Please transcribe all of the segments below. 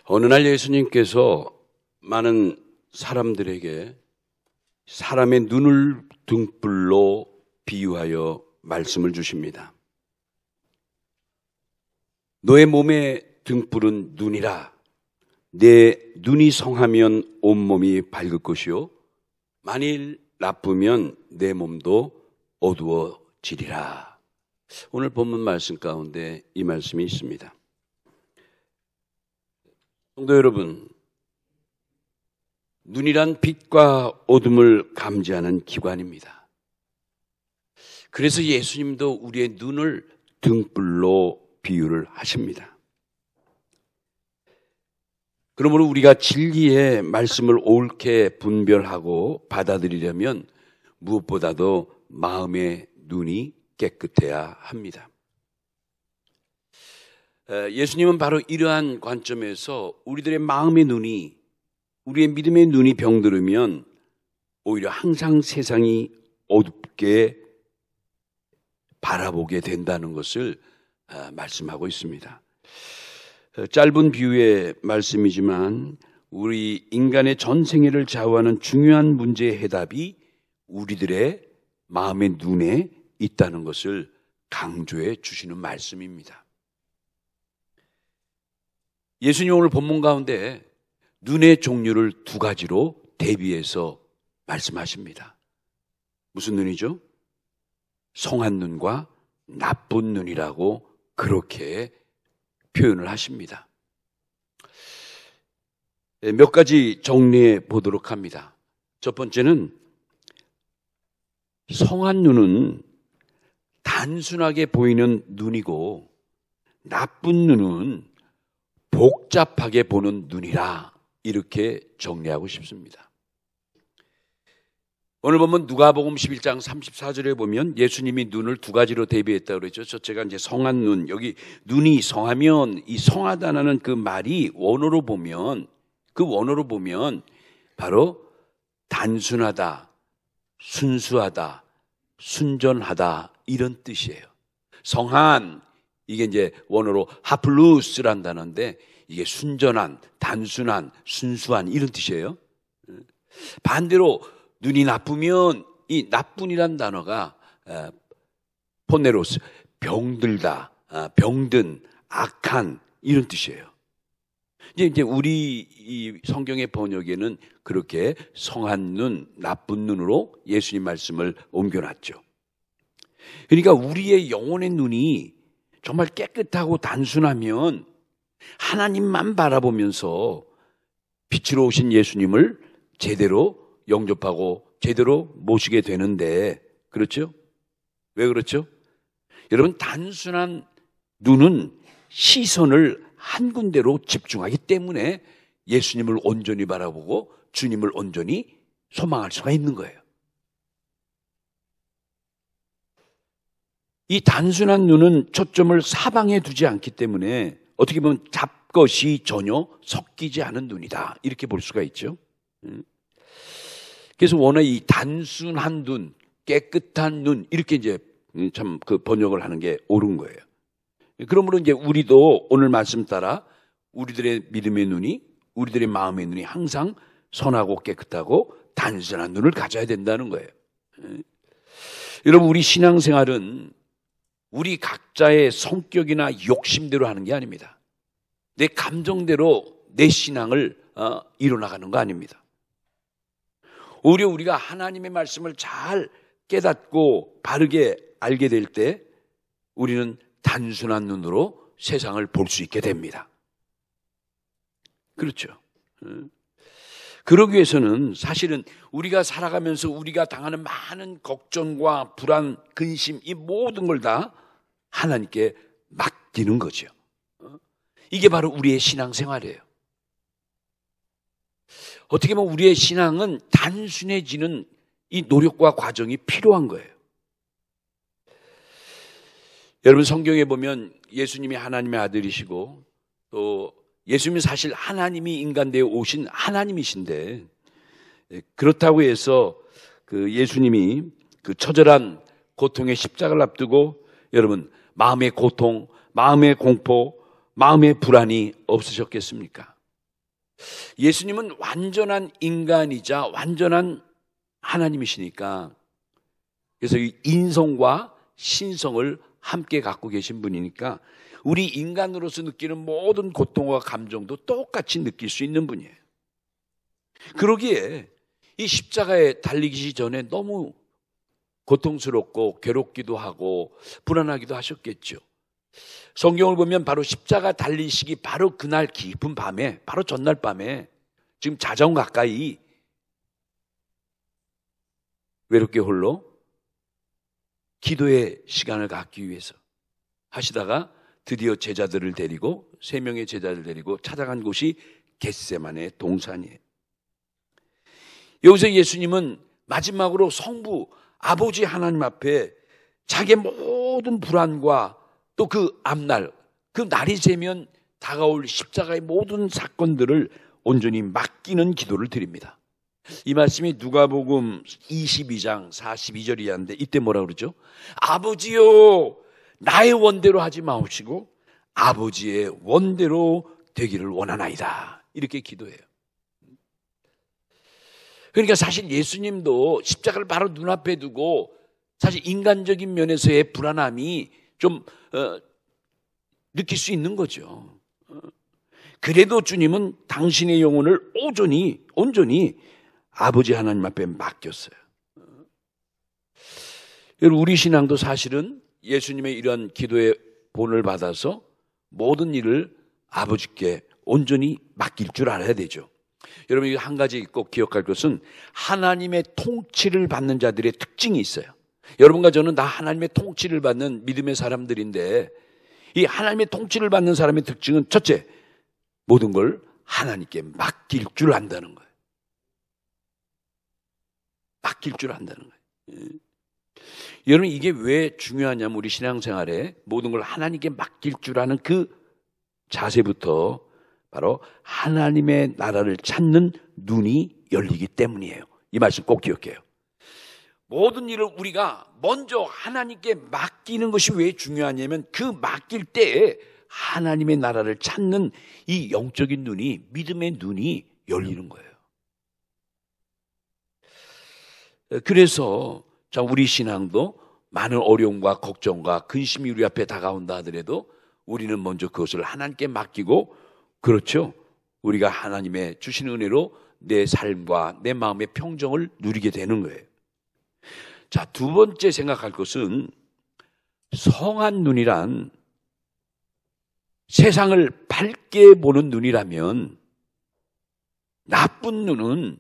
어느 날 예수님께서 많은 사람들에게 사람의 눈을 등불로 비유하여 말씀을 주십니다. 너의 몸의 등불은 눈이라. 내 눈이 성하면 온몸이 밝을 것이요 만일 나쁘면 내 몸도 어두워지리라. 오늘 본문 말씀 가운데 이 말씀이 있습니다. 성도 여러분, 눈이란 빛과 어둠을 감지하는 기관입니다. 그래서 예수님도 우리의 눈을 등불로 비유를 하십니다. 그러므로 우리가 진리의 말씀을 옳게 분별하고 받아들이려면 무엇보다도 마음의 눈이 깨끗해야 합니다. 예수님은 바로 이러한 관점에서 우리들의 마음의 눈이, 우리의 믿음의 눈이 병들으면 오히려 항상 세상이 어둡게 바라보게 된다는 것을 말씀하고 있습니다. 짧은 비유의 말씀이지만 우리 인간의 전 생애를 좌우하는 중요한 문제의 해답이 우리들의 마음의 눈에 있다는 것을 강조해 주시는 말씀입니다. 예수님 오늘 본문 가운데 눈의 종류를 두 가지로 대비해서 말씀하십니다. 무슨 눈이죠? 성한 눈과 나쁜 눈이라고 그렇게 표현을 하십니다. 몇 가지 정리해 보도록 합니다. 첫 번째는 성한 눈은 단순하게 보이는 눈이고 나쁜 눈은 복잡하게 보는 눈이라 이렇게 정리하고 싶습니다. 오늘 보면 누가복음 11장 34절에 보면 예수님이 눈을 두 가지로 대비했다고 그랬죠. 첫째가 이제 성한 눈, 여기 눈이 성하면 이 성하다는 그 말이 원어로 보면 바로 단순하다, 순수하다, 순전하다 이런 뜻이에요. 성한, 이게 이제 원어로 하플루스란 단어인데 이게 순전한, 단순한, 순수한 이런 뜻이에요. 반대로 눈이 나쁘면 이 나쁜이란 단어가 포네로스, 병들다, 병든, 악한 이런 뜻이에요. 이제 우리 이 성경의 번역에는 그렇게 성한 눈, 나쁜 눈으로 예수님 말씀을 옮겨놨죠. 그러니까 우리의 영혼의 눈이 정말 깨끗하고 단순하면 하나님만 바라보면서 빛으로 오신 예수님을 제대로 영접하고 제대로 모시게 되는데, 그렇죠? 왜 그렇죠? 여러분, 단순한 눈은 시선을 한 군데로 집중하기 때문에 예수님을 온전히 바라보고 주님을 온전히 소망할 수가 있는 거예요. 이 단순한 눈은 초점을 사방에 두지 않기 때문에 어떻게 보면 잡것이 전혀 섞이지 않은 눈이다 이렇게 볼 수가 있죠. 그래서 워낙 이 단순한 눈, 깨끗한 눈 이렇게 이제 참 그 번역을 하는 게 옳은 거예요. 그러므로 이제 우리도 오늘 말씀 따라 우리들의 믿음의 눈이, 우리들의 마음의 눈이 항상 선하고 깨끗하고 단순한 눈을 가져야 된다는 거예요. 여러분, 우리 신앙생활은 우리 각자의 성격이나 욕심대로 하는 게 아닙니다. 내 감정대로 내 신앙을 이뤄나가는 거 아닙니다. 오히려 우리가 하나님의 말씀을 잘 깨닫고 바르게 알게 될 때 우리는 단순한 눈으로 세상을 볼 수 있게 됩니다. 그렇죠. 그러기 위해서는 사실은 우리가 살아가면서 우리가 당하는 많은 걱정과 불안, 근심 이 모든 걸 다 하나님께 맡기는 거죠. 이게 바로 우리의 신앙생활이에요. 어떻게 보면 우리의 신앙은 단순해지는 이 노력과 과정이 필요한 거예요. 여러분, 성경에 보면 예수님이 하나님의 아들이시고 또 예수님은 사실 하나님이 인간되어 오신 하나님이신데, 그렇다고 해서 그 예수님이 그 처절한 고통의 십자가를 앞두고 여러분 마음의 고통, 마음의 공포, 마음의 불안이 없으셨겠습니까? 예수님은 완전한 인간이자 완전한 하나님이시니까, 그래서 이 인성과 신성을 함께 갖고 계신 분이니까 우리 인간으로서 느끼는 모든 고통과 감정도 똑같이 느낄 수 있는 분이에요. 그러기에 이 십자가에 달리기 전에 너무 고통스럽고 괴롭기도 하고 불안하기도 하셨겠죠. 성경을 보면 바로 십자가 달리시기 바로 그날 깊은 밤에, 바로 전날 밤에 지금 자정 가까이 외롭게 홀로 기도의 시간을 갖기 위해서 하시다가 드디어 제자들을 데리고, 3명의 제자들을 데리고 찾아간 곳이 겟세마네 동산이에요. 여기서 예수님은 마지막으로 성부 아버지 하나님 앞에 자기의 모든 불안과 또 그 앞날, 그 날이 되면 다가올 십자가의 모든 사건들을 온전히 맡기는 기도를 드립니다. 이 말씀이 누가복음 22장 42절이었는데 이때 뭐라 그러죠? 아버지요, 나의 원대로 하지 마옵시고 아버지의 원대로 되기를 원하나이다. 이렇게 기도해요. 그러니까 사실 예수님도 십자가를 바로 눈앞에 두고 사실 인간적인 면에서의 불안함이 좀 느낄 수 있는 거죠. 그래도 주님은 당신의 영혼을 온전히 아버지 하나님 앞에 맡겼어요. 여러분, 우리 신앙도 사실은 예수님의 이런 기도의 본을 받아서 모든 일을 아버지께 온전히 맡길 줄 알아야 되죠. 여러분, 한 가지 꼭 기억할 것은 하나님의 통치를 받는 자들의 특징이 있어요. 여러분과 저는 다 하나님의 통치를 받는 믿음의 사람들인데, 이 하나님의 통치를 받는 사람의 특징은 첫째, 모든 걸 하나님께 맡길 줄 안다는 거예요. 맡길 줄 안다는 거예요. 여러분, 이게 왜 중요하냐면 우리 신앙생활에 모든 걸 하나님께 맡길 줄 아는 그 자세부터 바로 하나님의 나라를 찾는 눈이 열리기 때문이에요. 이 말씀 꼭 기억해요. 모든 일을 우리가 먼저 하나님께 맡기는 것이 왜 중요하냐면 그 맡길 때에 하나님의 나라를 찾는 이 영적인 눈이, 믿음의 눈이 열리는 거예요. 그래서 자, 우리 신앙도 많은 어려움과 걱정과 근심이 우리 앞에 다가온다 하더라도 우리는 먼저 그것을 하나님께 맡기고, 그렇죠, 우리가 하나님의 주시는 은혜로 내 삶과 내 마음의 평정을 누리게 되는 거예요. 자, 두 번째 생각할 것은 성한 눈이란 세상을 밝게 보는 눈이라면 나쁜 눈은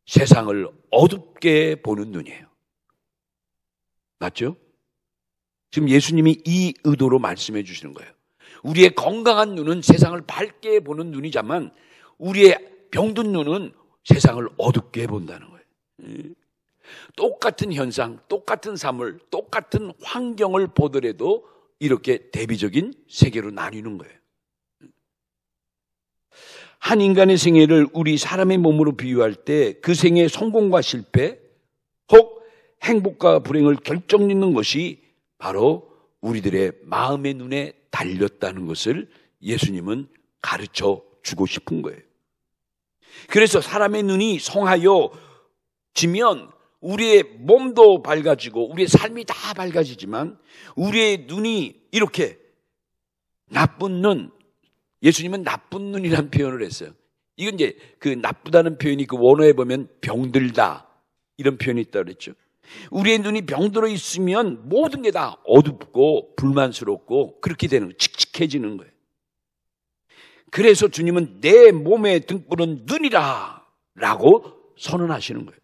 세상을 어둡게 보는 눈이에요. 맞죠? 지금 예수님이 이 의도로 말씀해 주시는 거예요. 우리의 건강한 눈은 세상을 밝게 보는 눈이지만 우리의 병든 눈은 세상을 어둡게 본다는 거예요. 똑같은 현상, 똑같은 사물, 똑같은 환경을 보더라도 이렇게 대비적인 세계로 나뉘는 거예요. 한 인간의 생애를 우리 사람의 몸으로 비유할 때 그 생애의 성공과 실패, 혹 행복과 불행을 결정짓는 것이 바로 우리들의 마음의 눈에 달렸다는 것을 예수님은 가르쳐 주고 싶은 거예요. 그래서 사람의 눈이 성하여 지면 우리의 몸도 밝아지고 우리의 삶이 다 밝아지지만 우리의 눈이 이렇게 나쁜 눈, 예수님은 나쁜 눈이라는 표현을 했어요. 이건 이제 그 나쁘다는 표현이 그 원어에 보면 병들다 이런 표현이 있다고 그랬죠. 우리의 눈이 병들어 있으면 모든 게 다 어둡고 불만스럽고 그렇게 되는 거예요. 칙칙해지는 거예요. 그래서 주님은 내 몸의 등불은 눈이라 라고 선언하시는 거예요.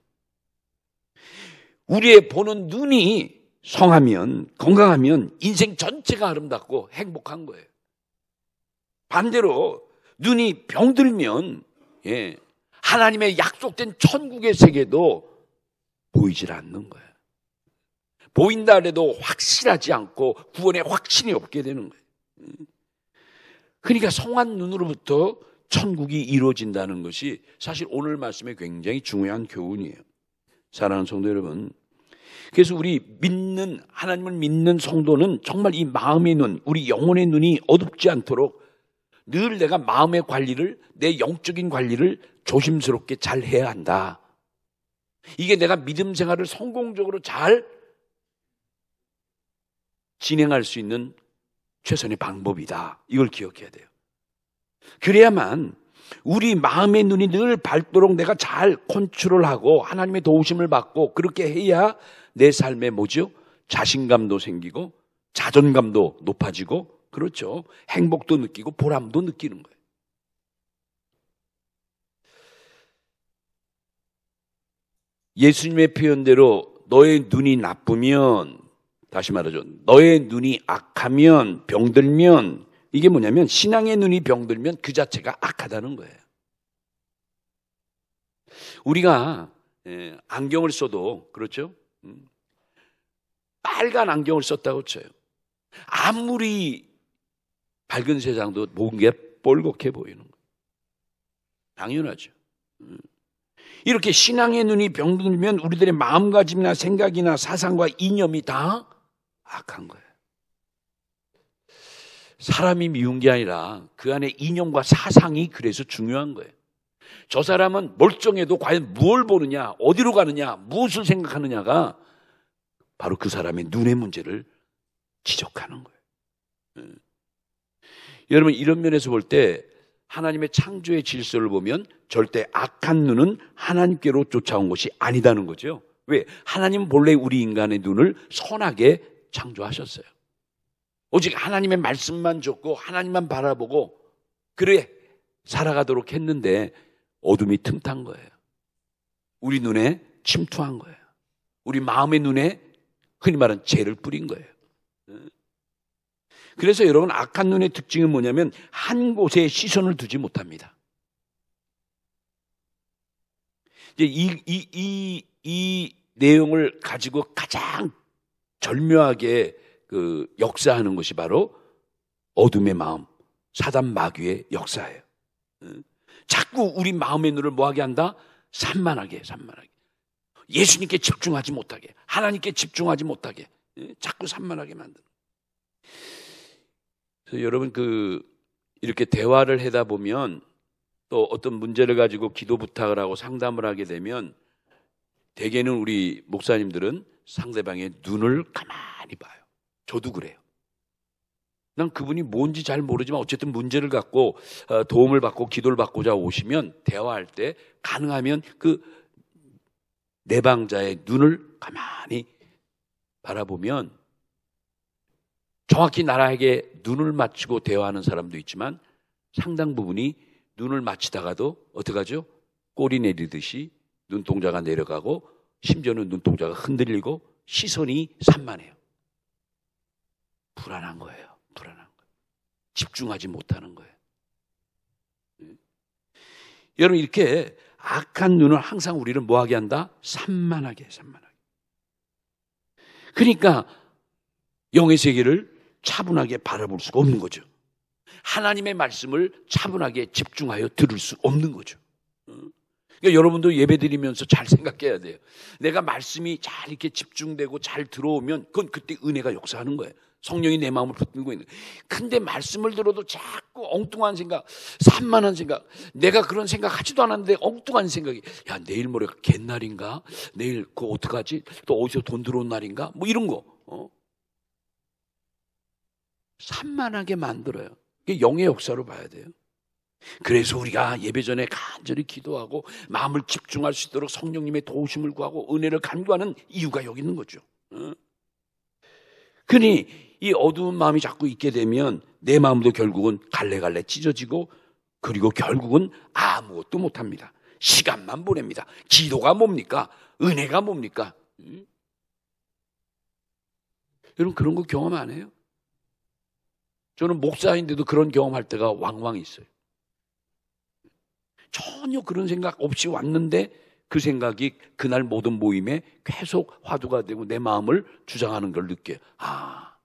우리의 보는 눈이 성하면, 건강하면 인생 전체가 아름답고 행복한 거예요. 반대로 눈이 병들면 하나님의 약속된 천국의 세계도 보이질 않는 거예요. 보인다 해도 확실하지 않고 구원의 확신이 없게 되는 거예요. 그러니까 성한 눈으로부터 천국이 이루어진다는 것이 사실 오늘 말씀에 굉장히 중요한 교훈이에요. 사랑하는 성도 여러분, 그래서 우리 믿는, 하나님을 믿는 성도는 정말 이 마음의 눈, 우리 영혼의 눈이 어둡지 않도록 늘 내가 마음의 관리를, 내 영적인 관리를 조심스럽게 잘 해야 한다. 이게 내가 믿음 생활을 성공적으로 잘 진행할 수 있는 최선의 방법이다. 이걸 기억해야 돼요. 그래야만 우리 마음의 눈이 늘 밝도록 내가 잘 컨트롤하고 하나님의 도우심을 받고 그렇게 해야 내 삶에 뭐죠? 자신감도 생기고 자존감도 높아지고 그렇죠. 행복도 느끼고 보람도 느끼는 거예요. 예수님의 표현대로 너의 눈이 나쁘면, 다시 말하죠, 너의 눈이 악하면, 병들면, 이게 뭐냐면 신앙의 눈이 병들면 그 자체가 악하다는 거예요. 우리가 안경을 써도 그렇죠? 빨간 안경을 썼다고 쳐요. 아무리 밝은 세상도 뭔가 뻘겋게 보이는 거예요. 당연하죠. 이렇게 신앙의 눈이 병들면 우리들의 마음가짐이나 생각이나 사상과 이념이 다 악한 거예요. 사람이 미운 게 아니라 그 안에 이념과 사상이 그래서 중요한 거예요. 저 사람은 멀쩡해도 과연 무엇을 보느냐, 어디로 가느냐, 무엇을 생각하느냐가 바로 그 사람의 눈의 문제를 지적하는 거예요. 여러분, 이런 면에서 볼 때 하나님의 창조의 질서를 보면 절대 악한 눈은 하나님께로 쫓아온 것이 아니다는 거죠. 왜? 하나님은 본래 우리 인간의 눈을 선하게 창조하셨어요. 오직 하나님의 말씀만 줬고 하나님만 바라보고 그래 살아가도록 했는데 어둠이 틈탄 거예요. 우리 눈에 침투한 거예요. 우리 마음의 눈에 흔히 말하는 죄를 뿌린 거예요. 그래서 여러분, 악한 눈의 특징은 뭐냐면 한 곳에 시선을 두지 못합니다. 이제 이 내용을 가지고 가장 절묘하게 그 역사하는 것이 바로 어둠의 마음, 사단 마귀의 역사예요. 자꾸 우리 마음의 눈을 뭐하게 한다? 산만하게. 예수님께 집중하지 못하게, 하나님께 집중하지 못하게, 자꾸 산만하게 만드는. 그래서 여러분, 이렇게 대화를 하다 보면 또 어떤 문제를 가지고 기도 부탁을 하고 상담을 하게 되면 대개는 우리 목사님들은 상대방의 눈을 가만히 봐요. 저도 그래요. 난 그분이 뭔지 잘 모르지만 어쨌든 문제를 갖고 도움을 받고 기도를 받고자 오시면 대화할 때 가능하면 그 내방자의 눈을 가만히 바라보면 정확히 나에게 눈을 맞추고 대화하는 사람도 있지만 상당 부분이 눈을 맞추다가도 어떡하죠? 꼬리 내리듯이 눈동자가 내려가고 심지어는 눈동자가 흔들리고 시선이 산만해요. 불안한 거예요. 집중하지 못하는 거예요. 여러분, 이렇게 악한 눈은 항상 우리를 뭐하게 한다? 산만하게. 그러니까 영의 세계를 차분하게 바라볼 수가 없는 거죠. 하나님의 말씀을 차분하게 집중하여 들을 수 없는 거죠. 그러니까 여러분도 예배 드리면서 잘 생각해야 돼요. 내가 말씀이 잘 이렇게 집중되고 잘 들어오면 그건 그때 은혜가 역사하는 거예요. 성령이 내 마음을 붙들고 있는 거예요. 근데 말씀을 들어도 자꾸 엉뚱한 생각, 산만한 생각, 내가 그런 생각 하지도 않았는데 엉뚱한 생각이, 야, 내일 모레가 갯날인가? 내일 그거 어떡하지? 또 어디서 돈 들어온 날인가? 뭐 이런 거. 산만하게 만들어요. 이게 영의 역사로 봐야 돼요. 그래서 우리가 예배 전에 간절히 기도하고 마음을 집중할 수 있도록 성령님의 도우심을 구하고 은혜를 간구하는 이유가 여기 있는 거죠. 그러니 이 어두운 마음이 자꾸 있게 되면 내 마음도 결국은 갈래갈래 찢어지고 그리고 결국은 아무것도 못합니다. 시간만 보냅니다. 기도가 뭡니까? 은혜가 뭡니까? 여러분, 그런 거 경험 안 해요? 저는 목사인데도 그런 경험할 때가 왕왕 있어요. 전혀 그런 생각 없이 왔는데 그 생각이 그날 모든 모임에 계속 화두가 되고 내 마음을 주장하는 걸 느껴요. 아,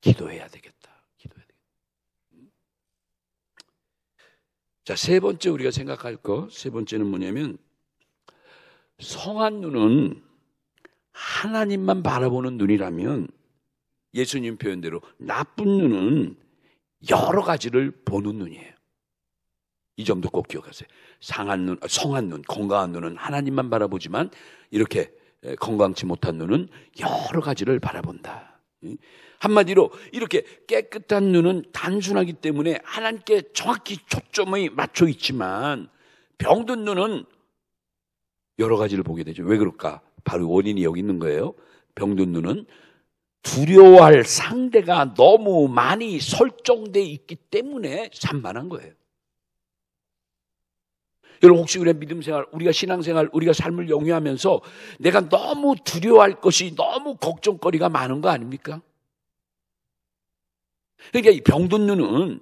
기도해야 되겠다. 자, 세 번째 우리가 생각할 거, 세 번째는 뭐냐면 성한 눈은 하나님만 바라보는 눈이라면 예수님 표현대로 나쁜 눈은 여러 가지를 보는 눈이에요. 이 점도 꼭 기억하세요. 상한 눈, 성한 눈, 건강한 눈은 하나님만 바라보지만 이렇게 건강치 못한 눈은 여러 가지를 바라본다. 한마디로 이렇게 깨끗한 눈은 단순하기 때문에 하나님께 정확히 초점이 맞춰 있지만 병든 눈은 여러 가지를 보게 되죠. 왜 그럴까? 바로 원인이 여기 있는 거예요. 병든 눈은 두려워할 상대가 너무 많이 설정되어 있기 때문에 산만한 거예요. 여러분 혹시 우리가 믿음생활, 우리가 신앙생활, 우리가 삶을 영위하면서 내가 너무 두려워할 것이 너무 걱정거리가 많은 거 아닙니까? 그러니까 이 병든 눈은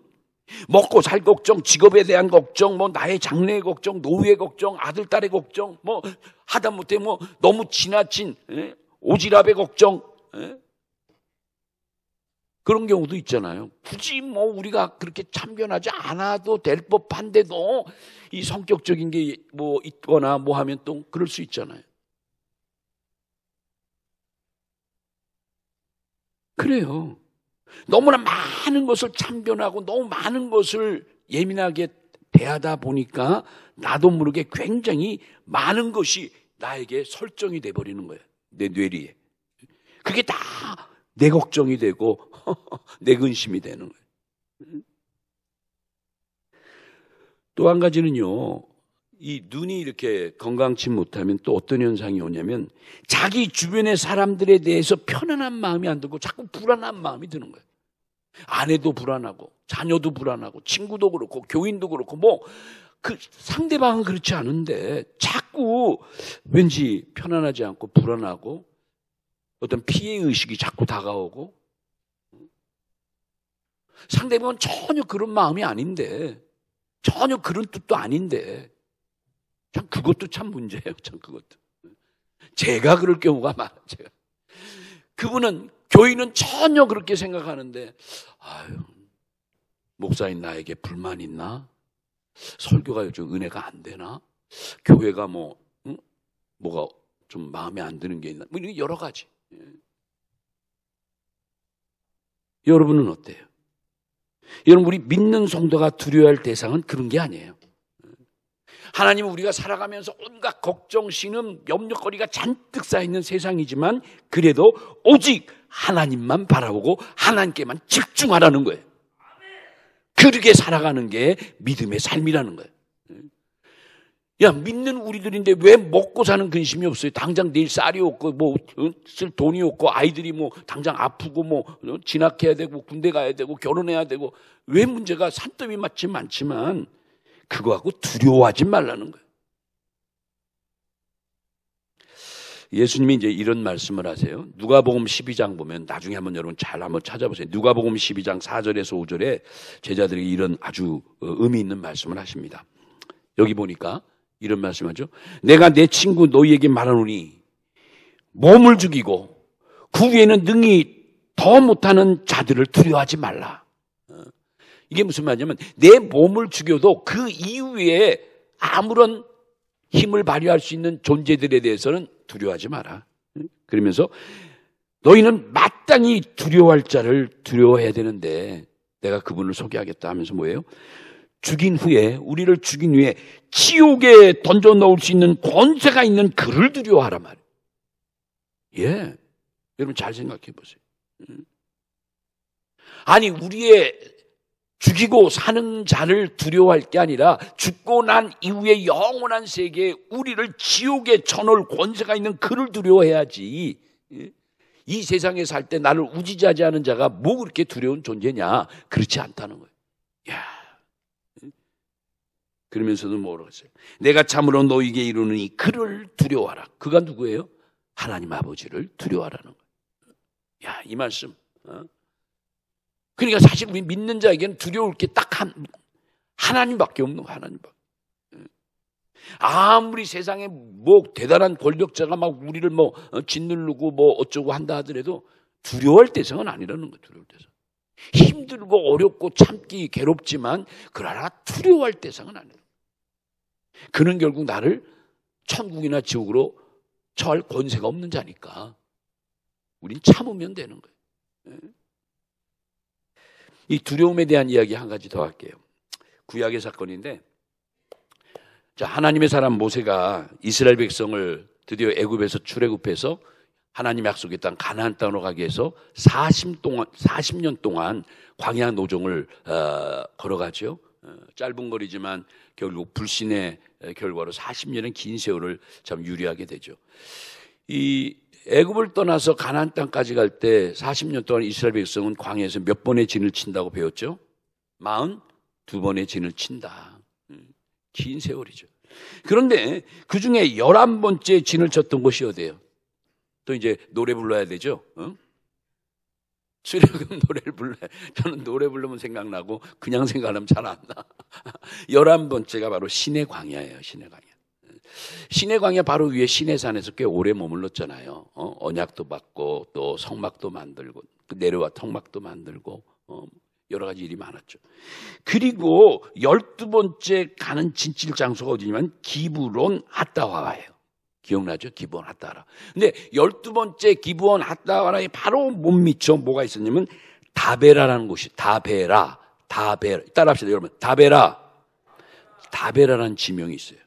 먹고 살 걱정, 직업에 대한 걱정, 뭐 나의 장래의 걱정, 노후의 걱정, 아들, 딸의 걱정, 뭐 하다못해 뭐 너무 지나친 오지랖의 걱정, 그런 경우도 있잖아요. 굳이 뭐 우리가 그렇게 참견하지 않아도 될 법한데도 이 성격적인 게 뭐 있거나 뭐 하면 또 그럴 수 있잖아요. 그래요. 너무나 많은 것을 참견하고 너무 많은 것을 예민하게 대하다 보니까 나도 모르게 굉장히 많은 것이 나에게 설정이 돼버리는 거예요. 내 뇌리에. 그게 다 내 걱정이 되고 내 근심이 되는 거예요. 또 한 가지는요. 이 눈이 이렇게 건강치 못하면 또 어떤 현상이 오냐면 자기 주변의 사람들에 대해서 편안한 마음이 안 들고 자꾸 불안한 마음이 드는 거예요. 아내도 불안하고 자녀도 불안하고 친구도 그렇고 교인도 그렇고 뭐 그 상대방은 그렇지 않은데 자꾸 왠지 편안하지 않고 불안하고 어떤 피해의식이 자꾸 다가오고 상대방은 전혀 그런 마음이 아닌데 전혀 그런 뜻도 아닌데 참 그것도 참 문제예요. 참 그것도. 제가 그럴 경우가 많아요. 제가. 그분은 교인은 전혀 그렇게 생각하는데 아유 목사인 나에게 불만 있나? 설교가 요즘 은혜가 안 되나? 교회가 뭐가 좀 마음에 안 드는 게 있나? 뭐 이런 여러 가지. 여러분은 어때요? 여러분 우리 믿는 성도가 두려워할 대상은 그런 게 아니에요. 하나님은 우리가 살아가면서 온갖 걱정, 신음, 염려거리가 잔뜩 쌓여있는 세상이지만 그래도 오직 하나님만 바라보고 하나님께만 집중하라는 거예요. 그렇게 살아가는 게 믿음의 삶이라는 거예요. 야, 믿는 우리들인데 왜 먹고 사는 근심이 없어요? 당장 내일 쌀이 없고 뭐 쓸 돈이 없고 아이들이 뭐 당장 아프고 뭐 진학해야 되고 군대 가야 되고 결혼해야 되고 왜 문제가 산더미 맞지 많지만 그거하고 두려워하지 말라는 거예요. 예수님이 이제 이런 말씀을 하세요. 누가복음 12장 보면 나중에 한번 여러분 잘 한번 찾아보세요. 누가복음 12장 4절에서 5절에 제자들이 이런 아주 의미 있는 말씀을 하십니다. 여기 보니까 이런 말씀하죠. 내가 내 친구 너희에게 말하노니 몸을 죽이고 그 위에는 능히 더 못하는 자들을 두려워하지 말라. 이게 무슨 말이냐면 내 몸을 죽여도 그 이후에 아무런 힘을 발휘할 수 있는 존재들에 대해서는 두려워하지 마라. 그러면서 너희는 마땅히 두려워할 자를 두려워해야 되는데 내가 그분을 소개하겠다 하면서 뭐예요? 죽인 후에 우리를 죽인 후에 지옥에 던져 넣을 수 있는 권세가 있는 그를 두려워하라 말이에요. 예, 여러분 잘 생각해 보세요. 아니 우리의 죽이고 사는 자를 두려워할 게 아니라 죽고 난 이후에 영원한 세계에 우리를 지옥에 쳐놓을 권세가 있는 그를 두려워해야지. 이 세상에 살 때 나를 우지자지하는 자가 뭐 그렇게 두려운 존재냐? 그렇지 않다는 거예요. 야. 그러면서도 뭐라고 했어요? 내가 참으로 너에게 이르노니 그를 두려워하라. 그가 누구예요? 하나님 아버지를 두려워하라는 거예요. 야, 이 말씀. 그러니까 사실 우리 믿는 자에게는 두려울 게 딱 하나님밖에 없는 거예요. 하나님밖에. 아무리 세상에 뭐 대단한 권력자가 막 우리를 뭐 짓누르고 뭐 어쩌고 한다 하더라도 두려워할 대상은 아니라는 거예요. 두려울 대상. 힘들고 어렵고 참기 괴롭지만 그러나 두려워할 대상은 아니에요. 그는 결국 나를 천국이나 지옥으로 처할 권세가 없는 자니까 우린 참으면 되는 거예요. 이 두려움에 대한 이야기 한 가지 더 할게요. 구약의 사건인데, 자, 하나님의 사람 모세가 이스라엘 백성을 드디어 애굽에서 출애굽해서 하나님의 약속의 땅 가나안 땅으로 가기 위해서 40년 동안 광야 노정을 걸어가죠. 짧은 거리지만 결국 불신의 결과로 40년의 긴 세월을 참 유리하게 되죠. 이 애굽을 떠나서 가나안 땅까지 갈 때 40년 동안 이스라엘 백성은 광야에서 몇 번의 진을 친다고 배웠죠? 42번의 진을 친다. 긴 세월이죠. 그런데 그 중에 11번째 진을 쳤던 곳이 어디예요? 또 이제 노래 불러야 되죠? 수련금 노래를 불러요. 저는 노래 부르면 생각나고 그냥 생각하면 잘 안 나. 11번째가 바로 시내 광야예요. 시내 광야. 시내 광야 바로 위에 시내산에서 꽤 오래 머물렀잖아요. 언약도 받고 또 성막도 만들고 내려와 성막도 만들고 여러 가지 일이 많았죠. 그리고 12번째 가는 진칠 장소가 어디냐면 기브론 핫다와예요. 기억나죠? 기브론 핫다와라. 근데 12번째 기브론 핫다와라에 바로 못 미쳐 뭐가 있었냐면 다베라라는 곳이 다베라 따라합시다 여러분. 다베라라는 지명이 있어요.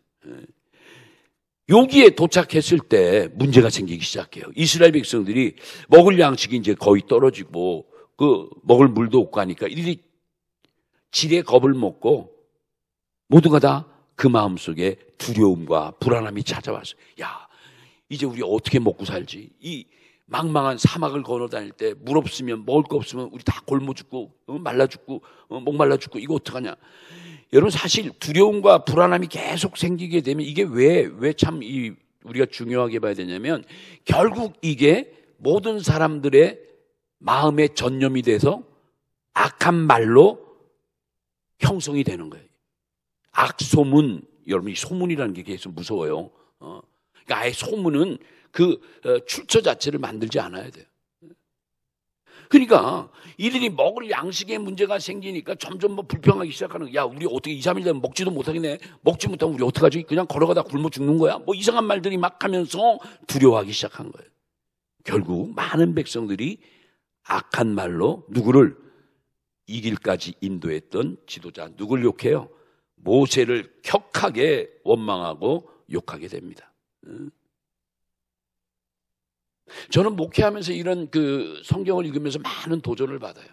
여기에 도착했을 때 문제가 생기기 시작해요. 이스라엘 백성들이 먹을 양식이 이제 거의 떨어지고 먹을 물도 없고 하니까 이들이 질의 겁을 먹고 모두가 다 그 마음속에 두려움과 불안함이 찾아왔어요. 야, 이제 우리 어떻게 먹고 살지? 이 망망한 사막을 건너 다닐 때 물 없으면 먹을 거 없으면 우리 다 굶어 죽고 말라 죽고 목말라 죽고 이거 어떡하냐? 여러분 사실 두려움과 불안함이 계속 생기게 되면 이게 왜 참 우리가 중요하게 봐야 되냐면 결국 이게 모든 사람들의 마음에 전념이 돼서 악한 말로 형성이 되는 거예요. 악소문, 여러분 이 소문이라는 게 계속 무서워요. 그러니까 아예 소문은 출처 자체를 만들지 않아야 돼요. 그러니까 이들이 먹을 양식에 문제가 생기니까 점점 불평하기 시작하는 거야. 야, 우리 어떻게 2, 3일 되면 먹지도 못하겠네. 먹지 못하면 우리 어떡하지? 그냥 걸어가다 굶어 죽는 거야? 뭐 이상한 말들이 막 하면서 두려워하기 시작한 거예요. 결국 많은 백성들이 악한 말로 누구를 이 길까지 인도했던 지도자 누굴 욕해요? 모세를 격하게 원망하고 욕하게 됩니다. 저는 목회하면서 이런 성경을 읽으면서 많은 도전을 받아요.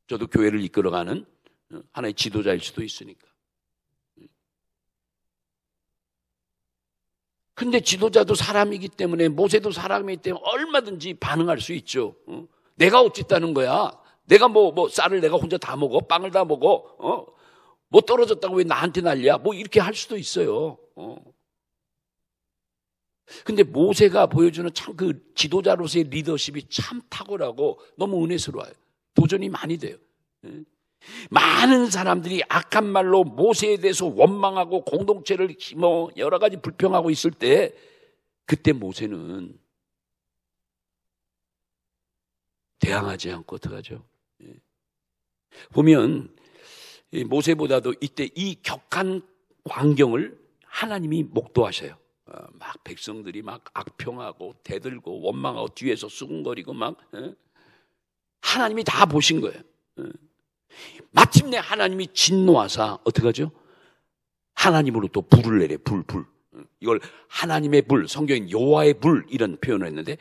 저도 교회를 이끌어가는 하나의 지도자일 수도 있으니까. 근데 지도자도 사람이기 때문에 모세도 사람이기 때문에 얼마든지 반응할 수 있죠. 내가 어쨌다는 거야. 내가 쌀을 내가 혼자 다 먹어? 빵을 다 먹어? 뭐 떨어졌다고 왜 나한테 난리야? 뭐 이렇게 할 수도 있어요. 근데 모세가 보여주는 참 지도자로서의 리더십이 참 탁월하고 너무 은혜스러워요. 도전이 많이 돼요. 많은 사람들이 악한 말로 모세에 대해서 원망하고 공동체를 여러 가지 불평하고 있을 때 그때 모세는 대항하지 않고 어떡하죠? 보면 모세보다도 이때 이 격한 광경을 하나님이 목도하셔요. 막 백성들이 막 악평하고 대들고 원망하고 뒤에서 수군거리고 막 하나님이 다 보신 거예요. 마침내 하나님이 진노하사 어떡하죠? 하나님으로 또 불을 내려 불. 이걸 하나님의 불, 성경엔 여호와의 불 이런 표현을 했는데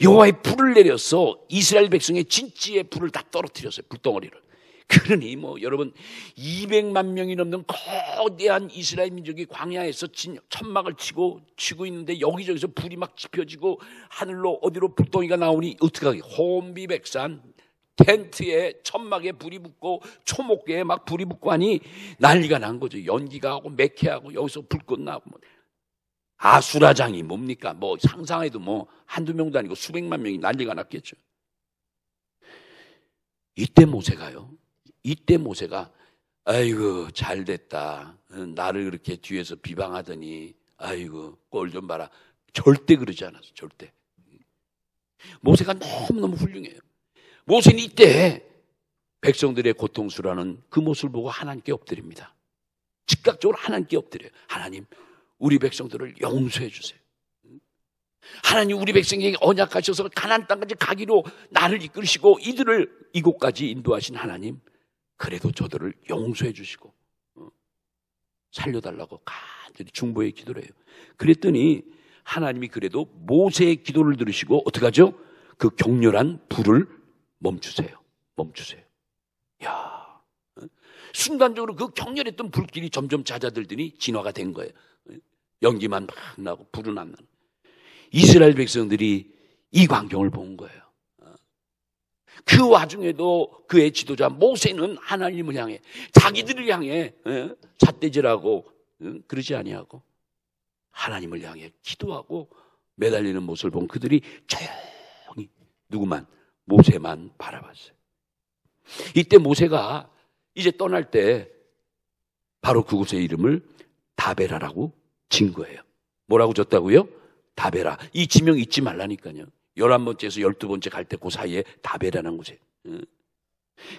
여호와의 불을 내려서 이스라엘 백성의 진지의 불을 다 떨어뜨렸어요. 불덩어리를. 그러니 여러분 200만 명이 넘는 거대한 이스라엘 민족이 광야에서 천막을 치고 있는데 여기저기서 불이 막 지펴지고 하늘로 어디로 불덩이가 나오니 어떡하게 혼비백산 텐트에 천막에 불이 붙고 초목계에 막 불이 붙고 하니 난리가 난 거죠. 연기가 하고 매캐하고 여기서 불꽃 나고 아수라장이 뭡니까? 상상해도 한두 명도 아니고 수백만 명이 난리가 났겠죠. 이때 모세가 아이고 잘됐다. 나를 그렇게 뒤에서 비방하더니 아이고 꼴 좀 봐라. 절대 그러지 않았어. 절대. 모세가 너무너무 훌륭해요. 모세는 이때 백성들의 고통스러워하는 그 모습을 보고 하나님께 엎드립니다. 즉각적으로 하나님께 엎드려요. 하나님 우리 백성들을 용서해 주세요. 하나님 우리 백성에게 언약하셔서 가나안 땅까지 가기로 나를 이끌시고 이들을 이곳까지 인도하신 하나님 그래도 저들을 용서해 주시고 살려달라고 간절히 중보의 기도를 해요. 그랬더니 하나님이 그래도 모세의 기도를 들으시고 어떻게 하죠? 그 격렬한 불을 멈추세요. 야, 순간적으로 그 격렬했던 불길이 점점 잦아들더니 진화가 된 거예요. 연기만 막 나고 불은 안 나는. 이스라엘 백성들이 이 광경을 본 거예요. 그 와중에도 그의 지도자 모세는 하나님을 향해, 자기들을 향해 삿대질하고 그러지 아니하고 하나님을 향해 기도하고 매달리는 모습을 본 그들이 조용히 누구만? 모세만 바라봤어요. 이때 모세가 이제 떠날 때 바로 그곳의 이름을 다베라라고 진 거예요. 뭐라고 졌다고요? 다베라. 이 지명 잊지 말라니까요. 11번째에서 12번째 갈 때 그 사이에 다베라는 곳에.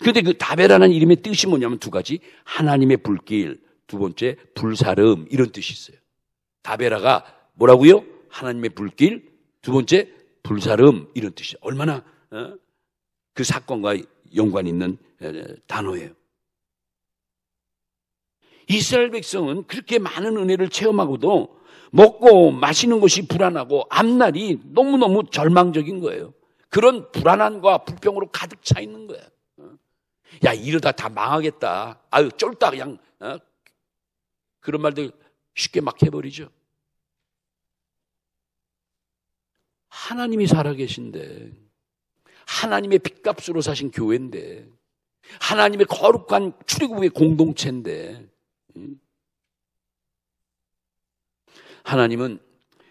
그런데 그 다베라는 이름의 뜻이 뭐냐면 두 가지. 하나님의 불길, 두 번째 불사름, 이런 뜻이 있어요. 다베라가 뭐라고요? 하나님의 불길, 두 번째 불사름, 이런 뜻이에요. 얼마나 그 사건과 연관 있는 단어예요. 이스라엘 백성은 그렇게 많은 은혜를 체험하고도 먹고 마시는 것이 불안하고 앞날이 너무너무 절망적인 거예요. 그런 불안함과 불평으로 가득 차 있는 거예요. 야, 이러다 다 망하겠다. 아유, 쫄다 그냥. 그런 말들 쉽게 막 해버리죠. 하나님이 살아계신데, 하나님의 핏값으로 사신 교회인데, 하나님의 거룩한 출애굽의 공동체인데, 하나님은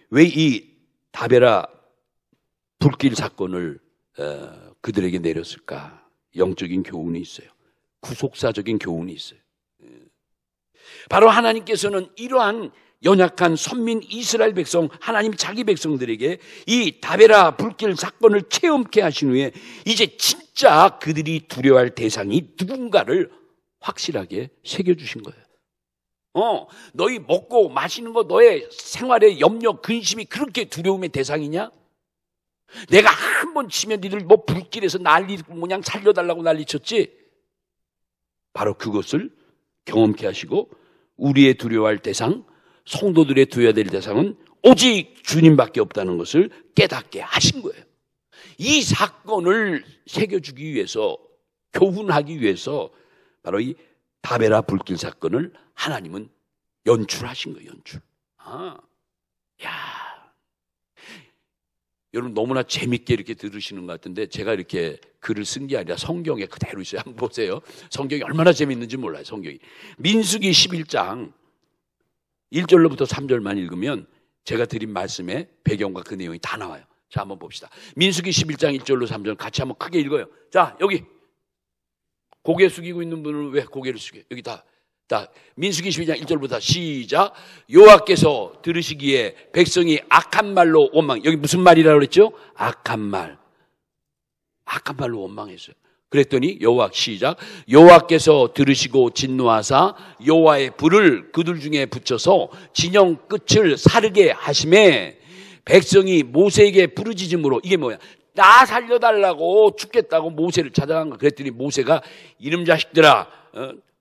왜 이 다베라 불길 사건을 그들에게 내렸을까? 영적인 교훈이 있어요. 구속사적인 교훈이 있어요. 바로 하나님께서는 이러한 연약한 선민 이스라엘 백성, 하나님 자기 백성들에게 이 다베라 불길 사건을 체험케 하신 후에 이제 진짜 그들이 두려워할 대상이 누군가를 확실하게 새겨주신 거예요. 너희 먹고 마시는 거, 너의 생활의 염려, 근심이 그렇게 두려움의 대상이냐? 내가 한 번 치면 니들 뭐 불길에서 난리고 그냥 살려달라고 난리쳤지? 바로 그것을 경험케 하시고 우리의 두려워할 대상, 성도들의 두려워야 될 대상은 오직 주님밖에 없다는 것을 깨닫게 하신 거예요. 이 사건을 새겨주기 위해서, 교훈하기 위해서 바로 이 다베라 불길 사건을 하나님은 연출하신 거예요. 연출. 여러분 너무나 재밌게 이렇게 들으시는 것 같은데 제가 이렇게 글을 쓴 게 아니라 성경에 그대로 있어요. 한번 보세요. 성경이 얼마나 재밌는지 몰라요. 성경이. 민수기 11장 1절로부터 3절만 읽으면 제가 드린 말씀의 배경과 그 내용이 다 나와요. 자, 한번 봅시다. 민수기 11장 1절로 3절 같이 한번 크게 읽어요. 자, 여기 고개 숙이고 있는 분은 왜 고개를 숙여요? 여기 다 민수기 12장 1절부터 시작. 여호와께서 들으시기에 백성이 악한 말로 원망. 여기 무슨 말이라고 그랬죠? 악한 말로 원망했어요. 그랬더니 시작. 여호와께서 들으시고 진노하사 여호와의 불을 그들 중에 붙여서 진영 끝을 사르게 하심에 백성이 모세에게 부르짖음으로, 이게 뭐야? 나 살려달라고 죽겠다고 모세를 찾아간 거. 그랬더니 모세가 이놈 자식들아,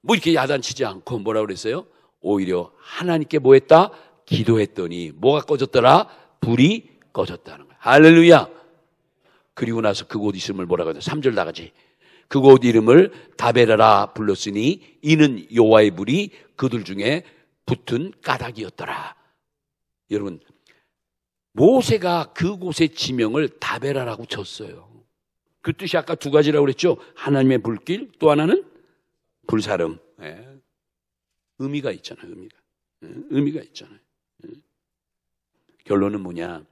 뭐 이렇게 야단치지 않고 뭐라고 그랬어요? 오히려 하나님께 뭐 했다? 기도했더니 뭐가 꺼졌더라? 불이 꺼졌다는 거야. 할렐루야. 그리고 나서 그곳 이름을 뭐라고 해요? 3절 나가지. 그곳 이름을 다베라라 불렀으니 이는 여호와의 불이 그들 중에 붙은 까닭이었더라. 여러분, 모세가 그곳의 지명을 다베라라고 쳤어요. 그 뜻이 아까 두 가지라고 그랬죠? 하나님의 불길, 또 하나는 불사름. 의미가 있잖아요. 의미가 있잖아요. 결론은 뭐냐?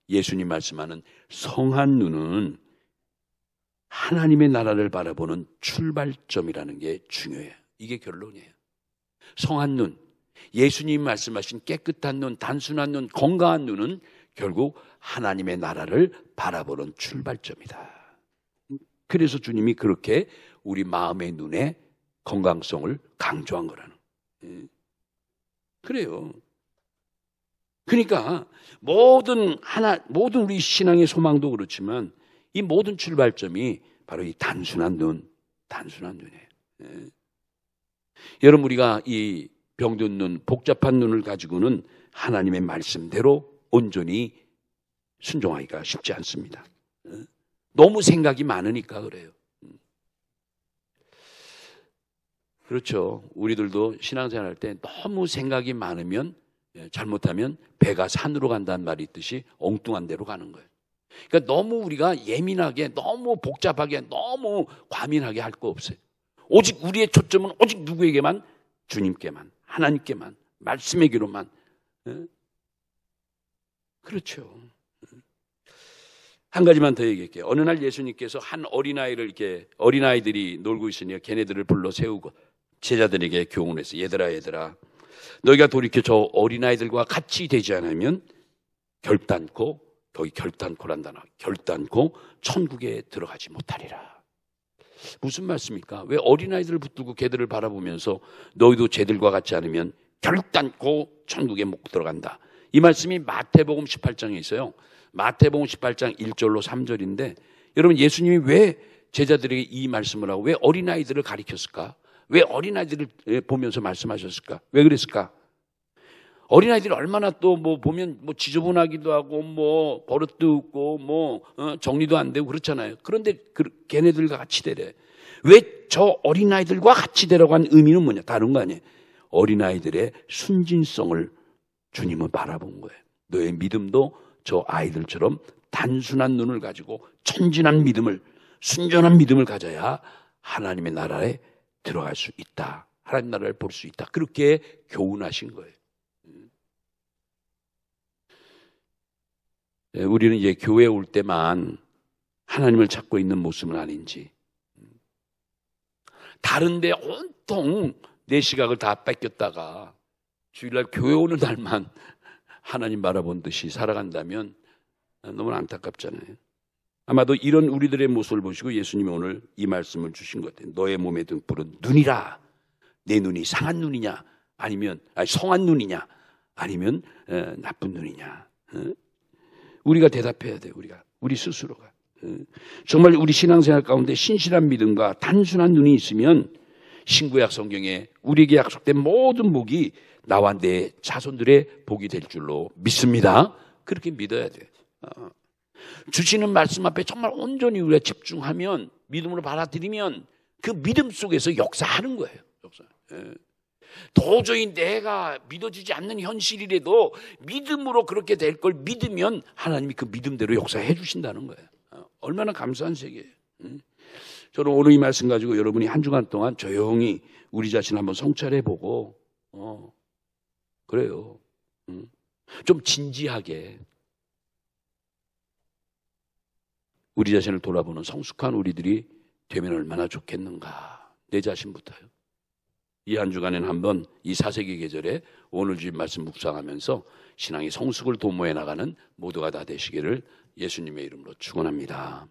예수님 말씀하는 성한 눈은 하나님의 나라를 바라보는 출발점이라는 게 중요해요. 이게 결론이에요. 성한 눈, 예수님이 말씀하신 깨끗한 눈, 단순한 눈, 건강한 눈은 결국 하나님의 나라를 바라보는 출발점이다. 그래서 주님이 그렇게 우리 마음의 눈에 건강성을 강조한 거라는. 그래요. 그러니까 모든 우리 신앙의 소망도 그렇지만 이 모든 출발점이 바로 이 단순한 눈이에요. 여러분, 우리가 이 병든 눈, 복잡한 눈을 가지고는 하나님의 말씀대로 온전히 순종하기가 쉽지 않습니다. 너무 생각이 많으니까 그래요. 그렇죠. 우리들도 신앙생활 할 때 너무 생각이 많으면, 잘못하면 배가 산으로 간다는 말이 있듯이 엉뚱한 데로 가는 거예요. 그러니까 너무 우리가 예민하게, 너무 복잡하게, 너무 과민하게 할 거 없어요. 오직 우리의 초점은 오직 누구에게만? 주님께만, 하나님께만, 말씀에게로만. 그렇죠. 한 가지만 더 얘기할게요. 어느 날 예수님께서 한 어린아이들이 놀고 있으니 걔네들을 불러 세우고 제자들에게 교훈했어요. 얘들아, 너희가 돌이켜 저 어린아이들과 같이 되지 않으면 결단코 천국에 들어가지 못하리라. 무슨 말씀입니까? 왜 어린아이들을 붙들고 걔들을 바라보면서 너희도 쟤들과 같지 않으면 결단코 천국에 못 들어간다. 이 말씀이 마태복음 18장에 있어요. 마태복음 18장 1절로 3절인데 여러분, 예수님이 왜 제자들에게 이 말씀을 하고 왜 어린아이들을 가리켰을까? 왜 어린아이들을 보면서 말씀하셨을까? 왜 그랬을까? 어린아이들이 얼마나 또 보면 지저분하기도 하고 버릇도 없고 정리도 안 되고 그렇잖아요. 그런데 걔네들과 같이 되래. 왜 저 어린아이들과 같이 되라고 한 의미는 뭐냐? 다른 거 아니에요. 어린아이들의 순진성을 주님은 바라본 거예요. 너의 믿음도 저 아이들처럼 단순한 눈을 가지고 천진한 믿음을, 순전한 믿음을 가져야 하나님의 나라에 들어갈 수 있다. 하나님 나라를 볼 수 있다. 그렇게 교훈하신 거예요. 우리는 이제 교회에 올 때만 하나님을 찾고 있는 모습은 아닌지, 다른데 온통 내 시각을 다 뺏겼다가 주일날 교회 오는 날만 하나님 바라본 듯이 살아간다면 너무 안타깝잖아요. 아마도 이런 우리들의 모습을 보시고 예수님이 오늘 이 말씀을 주신 것 같아요. 너의 몸의 등불은 눈이라. 내 눈이 상한 눈이냐, 아니면 성한 눈이냐, 아니면 나쁜 눈이냐. 우리가 대답해야 돼요. 우리 스스로가. 정말 우리 신앙생활 가운데 신실한 믿음과 단순한 눈이 있으면 신구약 성경에 우리에게 약속된 모든 복이 나와 내 자손들의 복이 될 줄로 믿습니다. 그렇게 믿어야 돼요. 주시는 말씀 앞에 정말 온전히 우리가 집중하면, 믿음으로 받아들이면 그 믿음 속에서 역사하는 거예요. 도저히 내가 믿어지지 않는 현실이라도 믿음으로 그렇게 될 걸 믿으면 하나님이 그 믿음대로 역사해 주신다는 거예요. 얼마나 감사한 세계예요. 저는 오늘 이 말씀 가지고 여러분이 한 주간 동안 조용히 우리 자신 한번 성찰해보고 그래요. 좀 진지하게 우리 자신을 돌아보는 성숙한 우리들이 되면 얼마나 좋겠는가. 내 자신부터요. 이 한 주간에는 한번 이 사색의 계절에 오늘 주신 말씀 묵상하면서 신앙의 성숙을 도모해 나가는 모두가 다 되시기를 예수님의 이름으로 축원합니다.